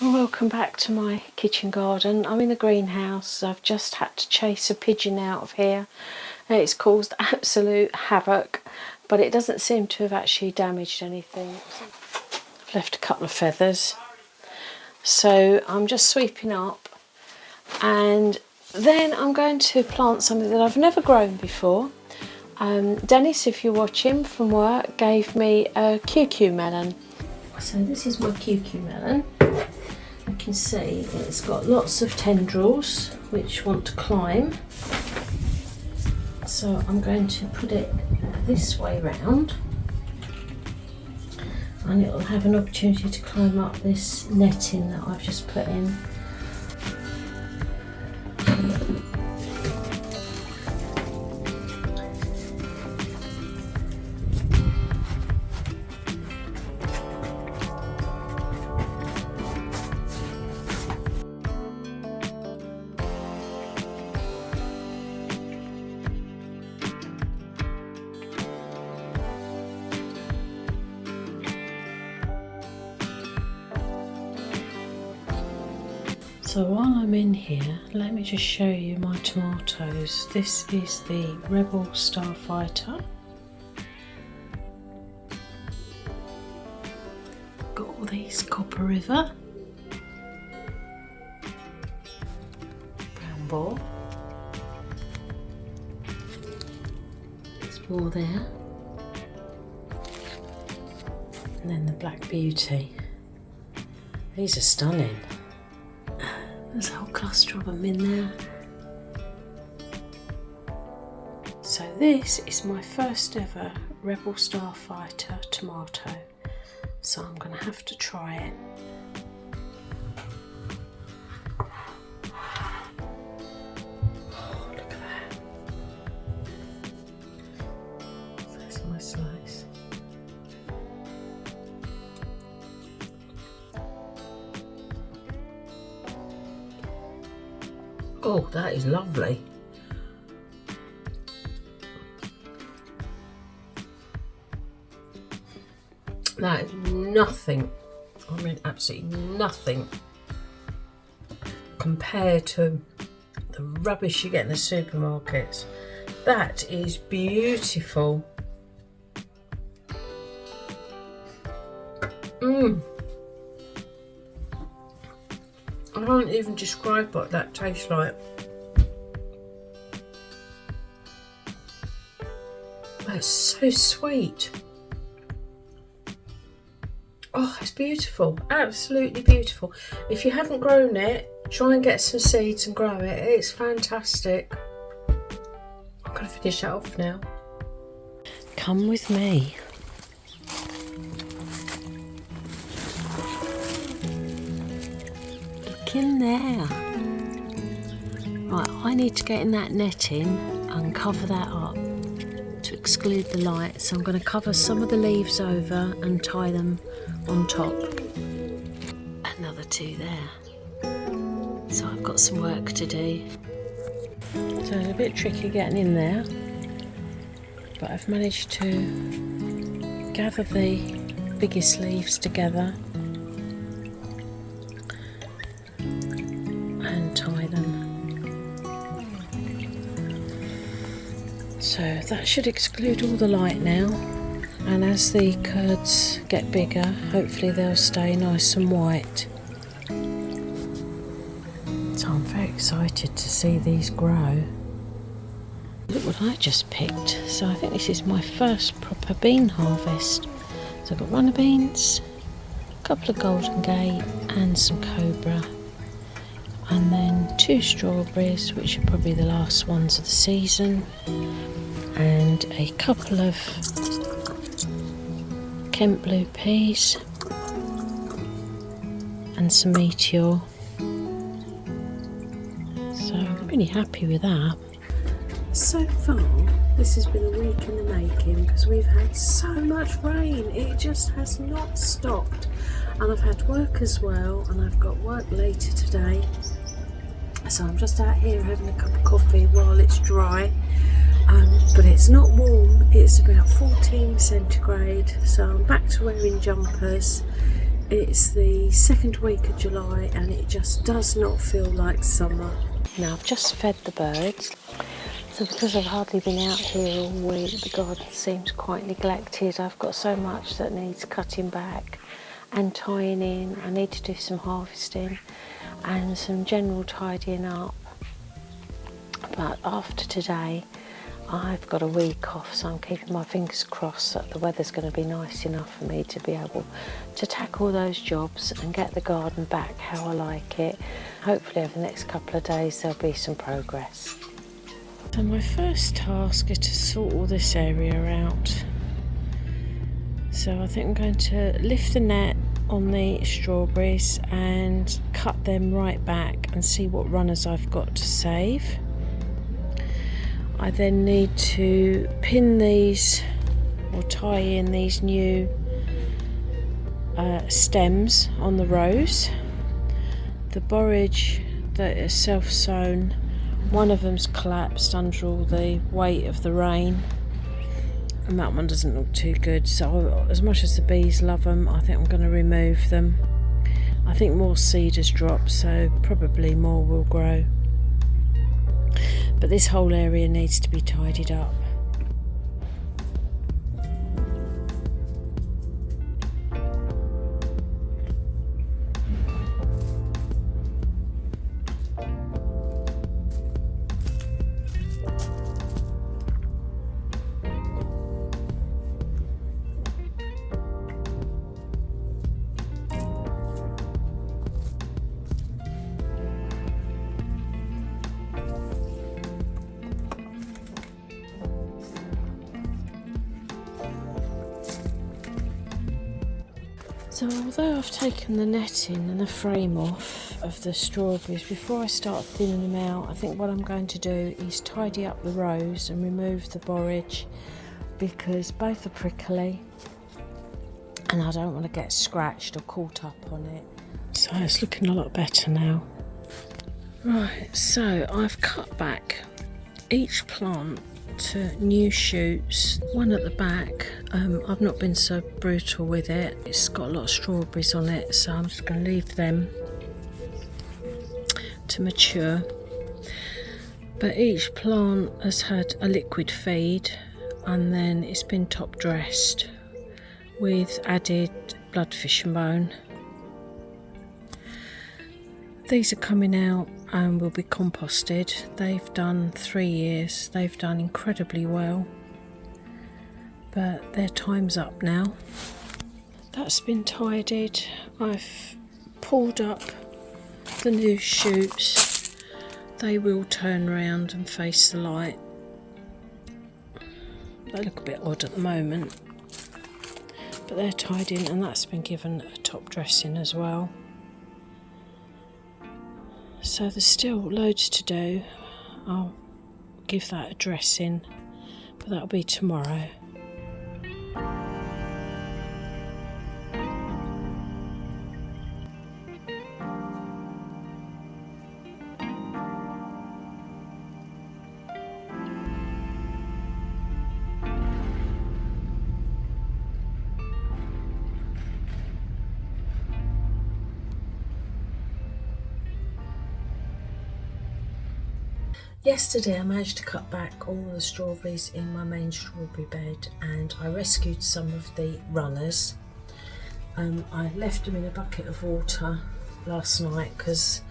Welcome back to my kitchen garden. I'm in the greenhouse. I've just had to chase a pigeon out of here. It's caused absolute havoc, but it doesn't seem to have actually damaged anything. I've left a couple of feathers. So I'm just sweeping up, and then I'm going to plant something that I've never grown before. Dennis, if you're watching from work, gave me a Cucamelon. So this is my Cucamelon. You can see it's got lots of tendrils which want to climb. So I'm going to put it this way round, and it will have an opportunity to climb up this netting that I've just put in. So while I'm in here, let me just show you my tomatoes. This is the Rebel Starfighter. Got all these Copper River, Brown Ball, there's more there, and then the Black Beauty. These are stunning. There's a whole cluster of them in there. So this is my first ever Rebel Starfighter tomato. So I'm going to have to try it. Oh, look at that. That's my slice. Oh, that is lovely. That is nothing, I mean absolutely nothing compared to the rubbish you get in the supermarkets. That is beautiful. I can't even describe what that tastes like. That's so sweet. Oh, it's beautiful, absolutely beautiful. If you haven't grown it, try and get some seeds and grow it. It's fantastic. I'm going to finish that off now. Come with me. In there. Right, I need to get in that netting and cover that up to exclude the light. So I'm going to cover some of the leaves over and tie them on top. Another two there. So I've got some work to do. So it's a bit tricky getting in there, but I've managed to gather the biggest leaves together and tie them. So that should exclude all the light now, and as the curds get bigger, hopefully they'll stay nice and white. So I'm very excited to see these grow. Look what I just picked. So I think this is my first proper bean harvest. So I've got runner beans, a couple of Golden Gate and some Cobra, and then 2 strawberries, which are probably the last ones of the season, and a couple of Kent blue peas and some meteor. So I'm really happy with that. So far this has been a week in the making because we've had so much rain, it just has not stopped, and I've had work as well, and I've got work later today. So I'm just out here having a cup of coffee while it's dry, but it's not warm, it's about 14 centigrade, so I'm back to wearing jumpers. It's the second week of July and it just does not feel like summer. Now I've just fed the birds, so because I've hardly been out here all week, the garden seems quite neglected. I've got so much that needs cutting back and tying in. I need to do some harvesting and some general tidying up. But after today, I've got a week off, so I'm keeping my fingers crossed that the weather's going to be nice enough for me to be able to tackle those jobs and get the garden back how I like it. Hopefully over the next couple of days there'll be some progress. So my first task is to sort all this area out. So I think I'm going to lift the net on the strawberries and cut them right back and see what runners I've got to save. I then need to pin these or tie in these new stems on the rows. The borage that is self-sown, one of them's collapsed under all the weight of the rain, and that one doesn't look too good, so as much as the bees love them, I think I'm going to remove them. I think more seed has dropped, so probably more will grow. But this whole area needs to be tidied up. So although I've taken the netting and the frame off of the strawberries, before I start thinning them out, I think what I'm going to do is tidy up the rows and remove the borage, because both are prickly and I don't want to get scratched or caught up on it. So it's looking a lot better now. Right, so I've cut back each plant to new shoots. One at the back, I've not been so brutal with it. It's got a lot of strawberries on it, so I'm just going to leave them to mature. But each plant has had a liquid feed and then it's been top dressed with added bloodfish and bone. These are coming out and will be composted. They've done 3 years. They've done incredibly well, but their time's up now. That's been tidied. I've pulled up the new shoots. They will turn around and face the light. They look a bit odd at the moment, but they're tied in, and that's been given a top dressing as well. So there's still loads to do. I'll give that a dressing, but that'll be tomorrow. Yesterday I managed to cut back all the strawberries in my main strawberry bed, and I rescued some of the runners. I left them in a bucket of water last night because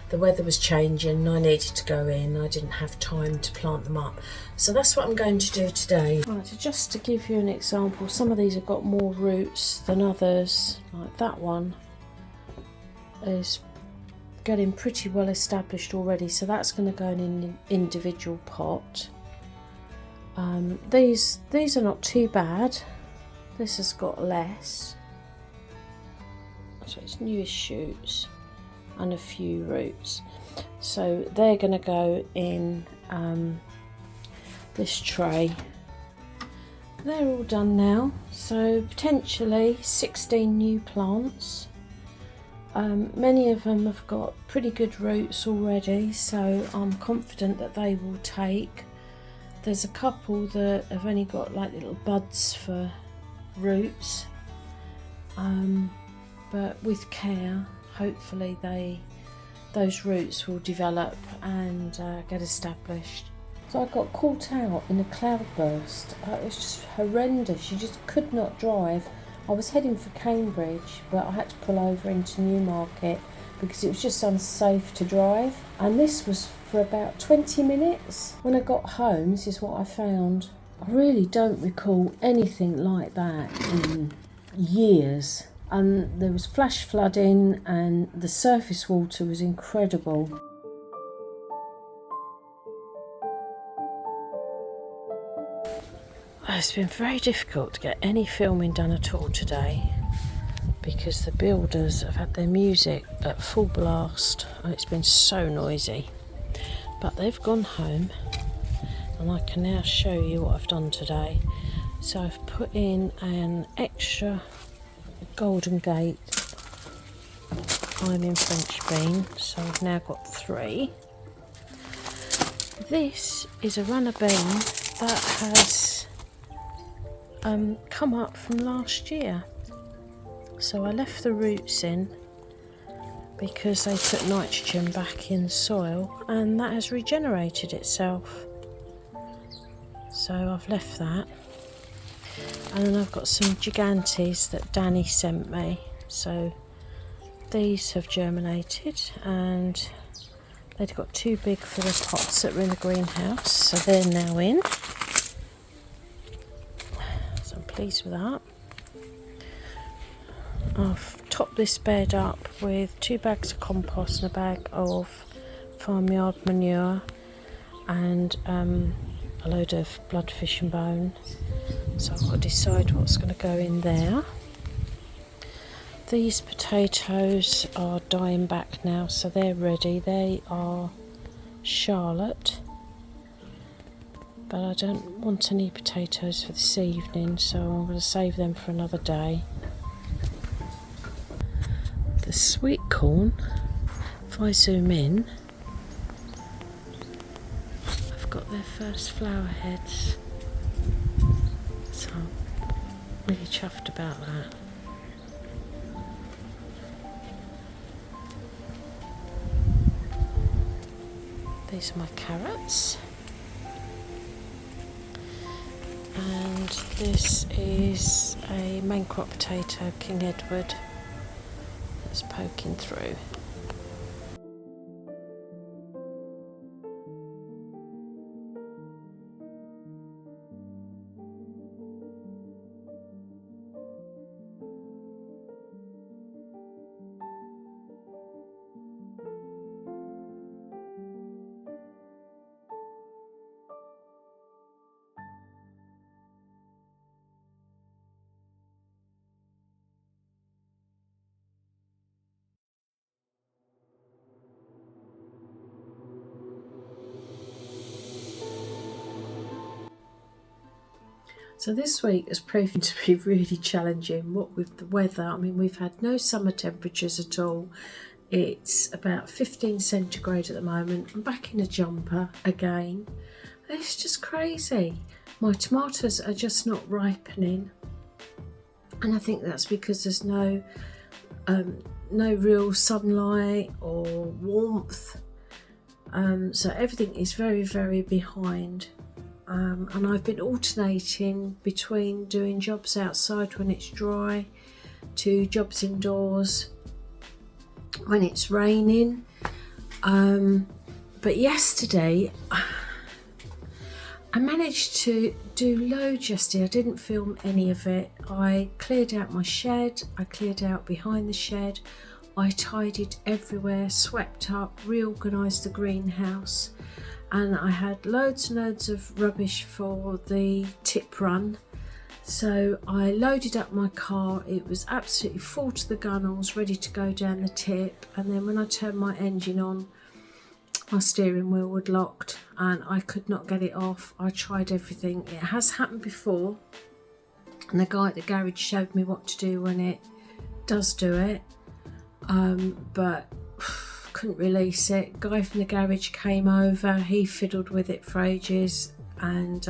the weather was changing and I needed to go in. I didn't have time to plant them up, so that's what I'm going to do today. Right, so just to give you an example, some of these have got more roots than others. Like that one is getting pretty well established already, so that's going to go in an individual pot. These are not too bad. This has got less, so it's newest shoots and a few roots, so they're going to go in this tray. They're all done now, so potentially 16 new plants. Many of them have got pretty good roots already, so I'm confident that they will take. There's a couple that have only got like little buds for roots, but with care, hopefully those roots will develop and get established. So I got caught out in a cloudburst. It was just horrendous. You just could not drive. I was heading for Cambridge, but I had to pull over into Newmarket because it was just unsafe to drive. And this was for about 20 minutes. When I got home, this is what I found. I really don't recall anything like that in years. And there was flash flooding and the surface water was incredible. It's been very difficult to get any filming done at all today because the builders have had their music at full blast and it's been so noisy. But they've gone home and I can now show you what I've done today. So I've put in an extra Golden Gate climbing French bean, so I've now got 3. This is a runner bean that has come up from last year, so I left the roots in because they put nitrogen back in the soil and that has regenerated itself, so I've left that. And then I've got some gigantes that Danny sent me, so these have germinated and they've got too big for the pots that were in the greenhouse, so they're now in. Pleased with that. I've topped this bed up with 2 bags of compost and a bag of farmyard manure and a load of bloodfish and bone, so I've got to decide what's going to go in there. These potatoes are dying back now, so they're ready. They are Charlotte, but I don't want any potatoes for this evening, so I'm going to save them for another day. The sweet corn, if I zoom in, I've got their first flower heads, so I'm really chuffed about that. These are my carrots. And this is a main crop potato, King Edward, that's poking through. So this week has proven to be really challenging, what with the weather. I mean, we've had no summer temperatures at all. It's about 15 centigrade at the moment. I'm back in a jumper again. It's just crazy. My tomatoes are just not ripening. And I think that's because there's no real sunlight or warmth. So everything is very, very behind. And I've been alternating between doing jobs outside when it's dry to jobs indoors when it's raining. But yesterday I managed to do loads yesterday. I didn't film any of it. I cleared out my shed, I cleared out behind the shed, I tidied everywhere, swept up, reorganised the greenhouse. And I had loads and loads of rubbish for the tip run, so I loaded up my car. It was absolutely full to the gunnels, ready to go down the tip, and then when I turned my engine on, my steering wheel would locked and I could not get it off. I tried everything. It has happened before, and the guy at the garage showed me what to do when it does do it, but couldn't release it. Guy from the garage came over, he fiddled with it for ages, and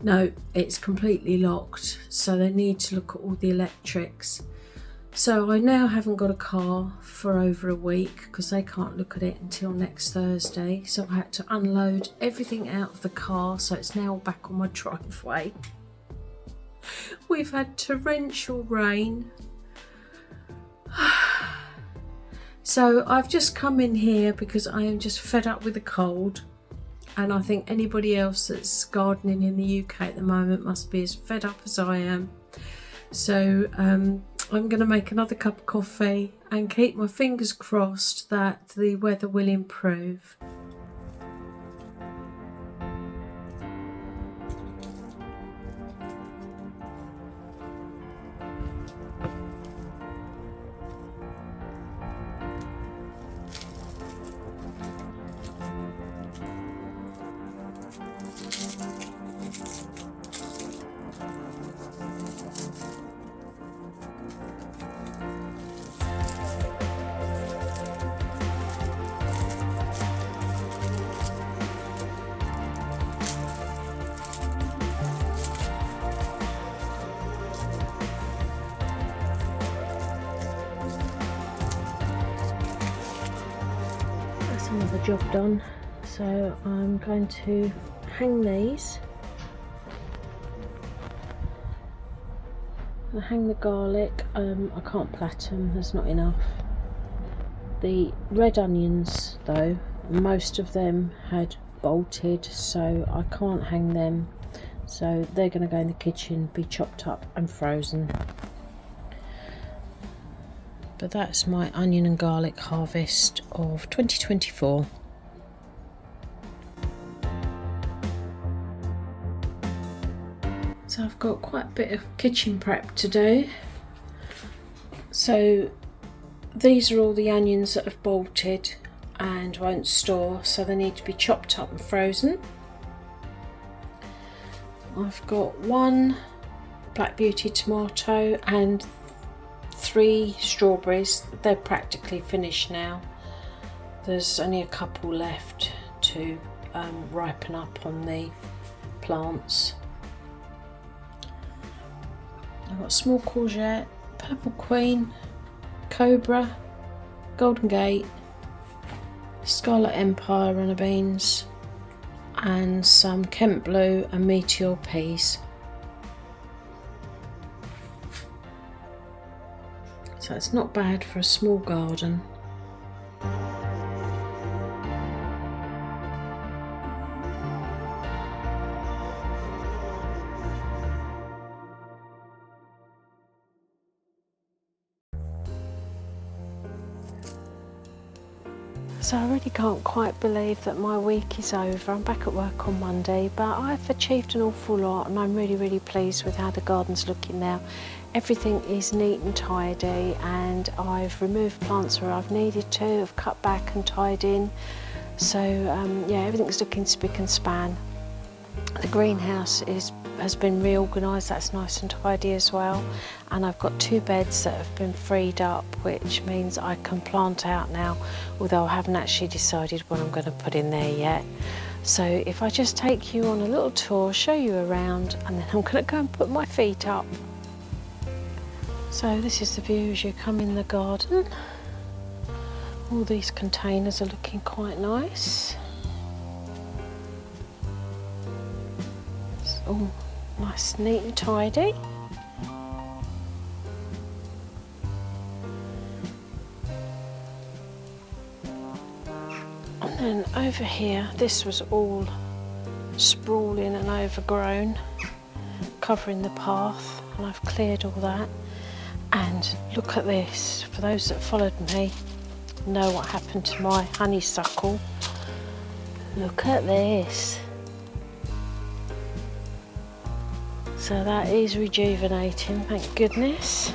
no, it's completely locked, so they need to look at all the electrics. So I now haven't got a car for over a week because they can't look at it until next Thursday. So I had to unload everything out of the car, so it's now back on my driveway. We've had torrential rain. So I've just come in here because I am just fed up with the cold, and I think anybody else that's gardening in the UK at the moment must be as fed up as I am. So I'm going to make another cup of coffee and keep my fingers crossed that the weather will improve. Another job done, so I'm going to hang these. I hang the garlic. I can't plait them, there's not enough. The red onions though, most of them had bolted, so I can't hang them, so they're going to go in the kitchen, be chopped up and frozen. But that's my onion and garlic harvest of 2024. So I've got quite a bit of kitchen prep to do. So these are all the onions that have bolted and won't store, so they need to be chopped up and frozen. I've got one Black Beauty tomato and 3 strawberries. They're practically finished now. There's only a couple left to ripen up on the plants. I've got small courgette, purple queen, cobra, golden gate, scarlet empire runner beans, and some Kent blue and meteor peas. So it's not bad for a small garden. So I really can't quite believe that my week is over. I'm back at work on Monday, but I've achieved an awful lot and I'm really pleased with how the garden's looking now. Everything is neat and tidy, and I've removed plants where I've needed to, I've cut back and tied in. So yeah, everything's looking spick and span. The greenhouse has been reorganised, that's nice and tidy as well. And I've got 2 beds that have been freed up, which means I can plant out now, although I haven't actually decided what I'm going to put in there yet. So if I just take you on a little tour, show you around, and then I'm going to go and put my feet up. So this is the view as you come in the garden. All these containers are looking quite nice. It's all nice, neat and tidy. And then over here, this was all sprawling and overgrown, covering the path, and I've cleared all that. And look at this, for those that followed me know what happened to my honeysuckle. Look at this. So that is rejuvenating, thank goodness.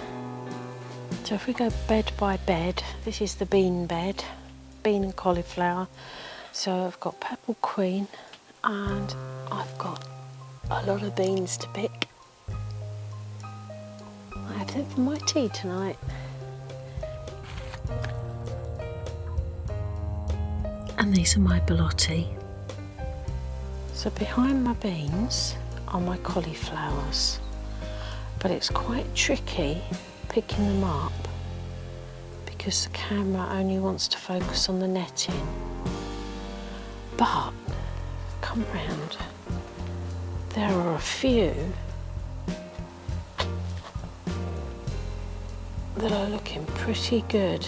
So if we go bed by bed, this is the bean bed, bean and cauliflower. So I've got purple queen and I've got a lot of beans to pick. I had them for my tea tonight. And these are my ballotti. So behind my beans are my cauliflowers, but it's quite tricky picking them up because the camera only wants to focus on the netting. But come round, there are a few that are looking pretty good.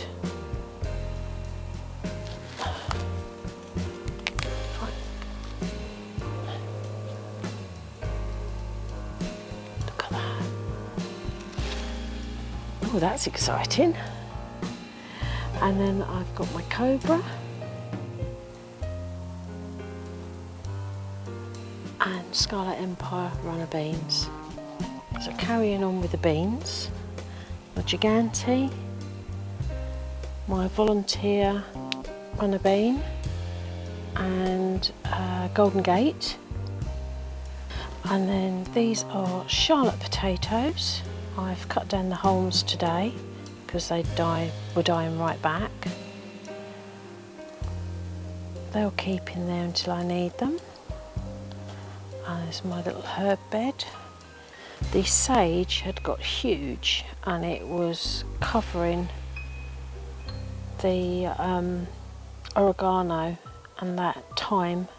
Look at that. Oh, that's exciting. And then I've got my cobra. And Scarlet Empire runner beans. So carrying on with the beans, my Gigante, my Volunteer runner bean, and Golden Gate. And then these are Charlotte potatoes. I've cut down the hulls today because they were dying right back. They'll keep in there until I need them. And there's my little herb bed. The sage had got huge and it was covering the oregano and that thyme,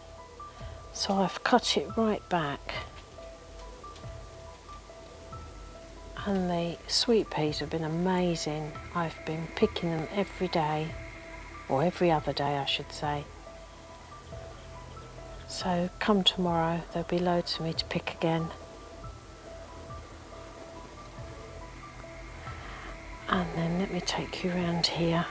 so I've cut it right back. And the sweet peas have been amazing. I've been picking them every day, or every other day I should say. So come tomorrow there'll be loads for me to pick again. And then let me take you around here.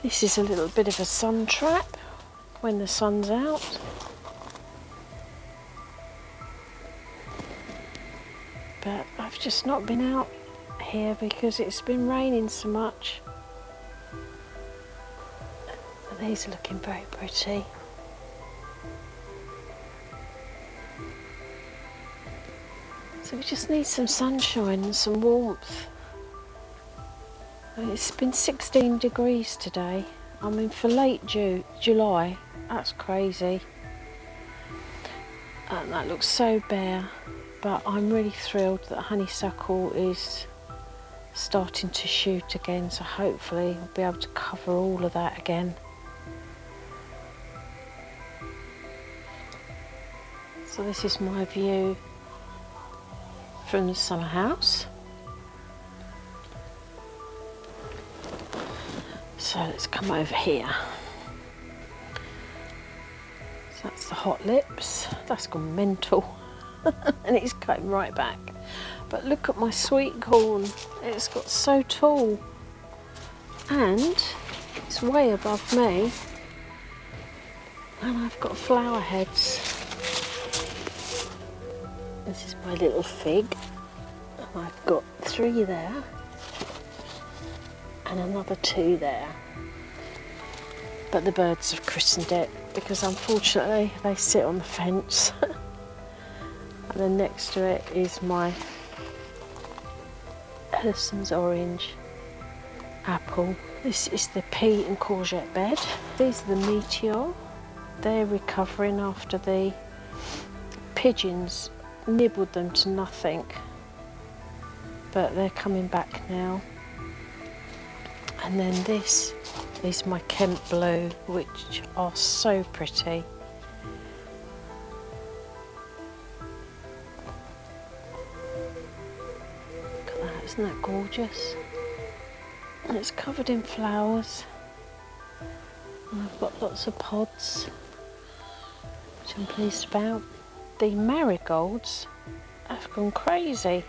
This is a little bit of a sun trap when the sun's out. But I've just not been out here because it's been raining so much. So these are looking very pretty. So we just need some sunshine and some warmth. It's been 16 degrees today. I mean, for late July, that's crazy. And that looks so bare. But I'm really thrilled that honeysuckle is starting to shoot again, so hopefully we'll be able to cover all of that again. So this is my view from the summer house. So let's come over here. So that's the hot lips. That's gone mental. And it's cutting right back. But look at my sweet corn. It's got so tall. And it's way above me. And I've got flower heads. This is my little fig. And I've got 3 there. And another 2 there. But the birds have christened it because unfortunately they sit on the fence. And then next to it is my Ellison's orange apple. This is the pea and courgette bed. These are the Meteor. They're recovering after the pigeons nibbled them to nothing. But they're coming back now. And then this is my Kent Blue, which are so pretty. Isn't that gorgeous? And it's covered in flowers. And I've got lots of pods, which I'm pleased about. The marigolds have gone crazy.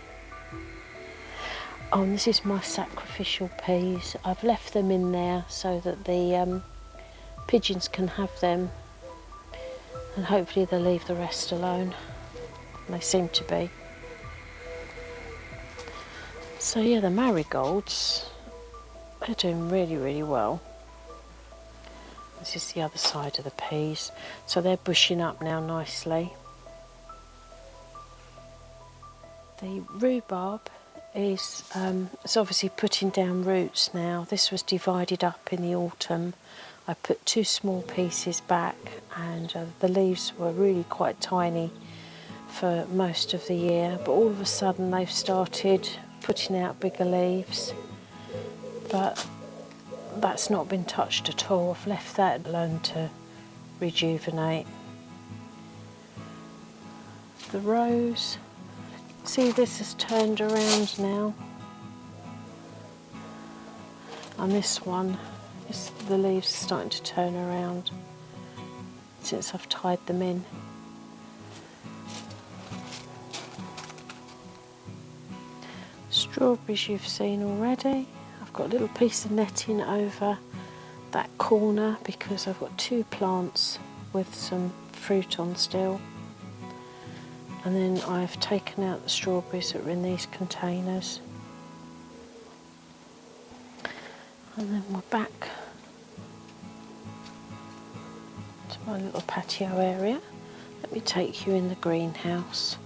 Oh, and this is my sacrificial peas. I've left them in there so that the pigeons can have them. And hopefully they'll leave the rest alone. And they seem to be. So yeah, the marigolds are doing really, really well. This is the other side of the peas. So they're bushing up now nicely. The rhubarb is it's obviously putting down roots now. This was divided up in the autumn. I put 2 small pieces back, and the leaves were really quite tiny for most of the year, but all of a sudden they've started putting out bigger leaves, but that's not been touched at all. I've left that alone to rejuvenate. The rose, see, this has turned around now, and this one, the leaves are starting to turn around since I've tied them in. Strawberries you've seen already. I've got a little piece of netting over that corner because I've got two plants with some fruit on still. And then I've taken out the strawberries that were in these containers. And then we're back to my little patio area. Let me take you in the greenhouse.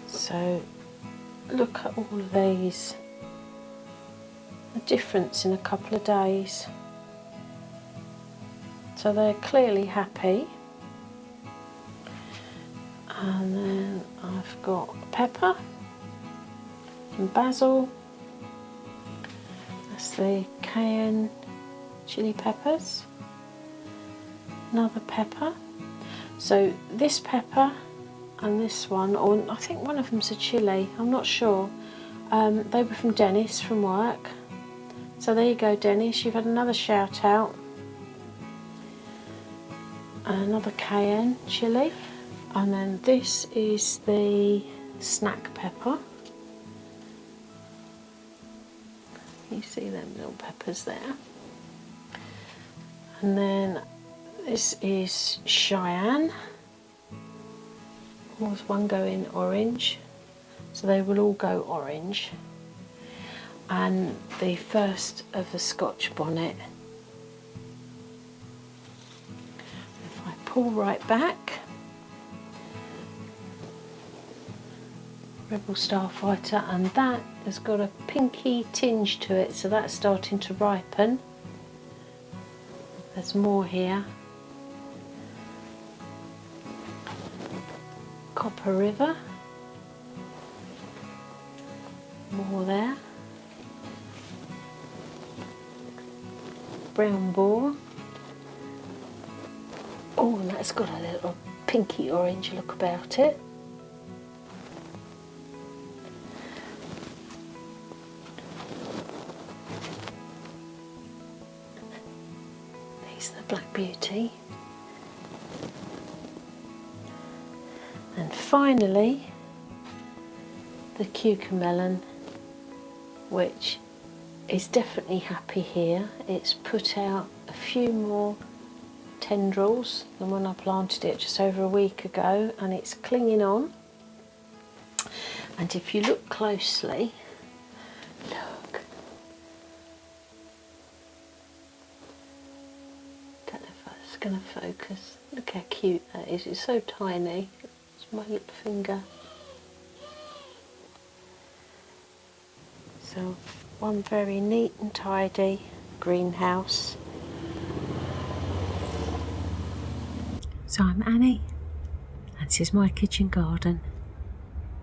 So look at all of these. The difference in a couple of days. So they're clearly happy. And then I've got pepper, some basil, that's the cayenne chili peppers, another pepper. So this pepper and this one, or I think one of them's a chili, I'm not sure. They were from Dennis from work. So there you go, Dennis, you've had another shout out. And another cayenne chili. And then this is the snack pepper. You see them little peppers there. And then this is Cheyenne. There's one going orange, so they will all go orange. And the first of the Scotch bonnet. If I pull right back, Rebel Starfighter, and that has got a pinky tinge to it, so that's starting to ripen. There's more here. Copper River, more there. Brown Boar. Oh, and that's got a little pinky orange look about it. There's the Black Beauty. And finally, the Cucamelon, which is definitely happy here. It's put out a few more tendrils than when I planted it just over a week ago, and it's clinging on. And if you look closely, look. Don't know if that's going to focus. Look how cute that is. It's so tiny. It's my little finger. So one very neat and tidy greenhouse. So I'm Annie, and this is my kitchen garden.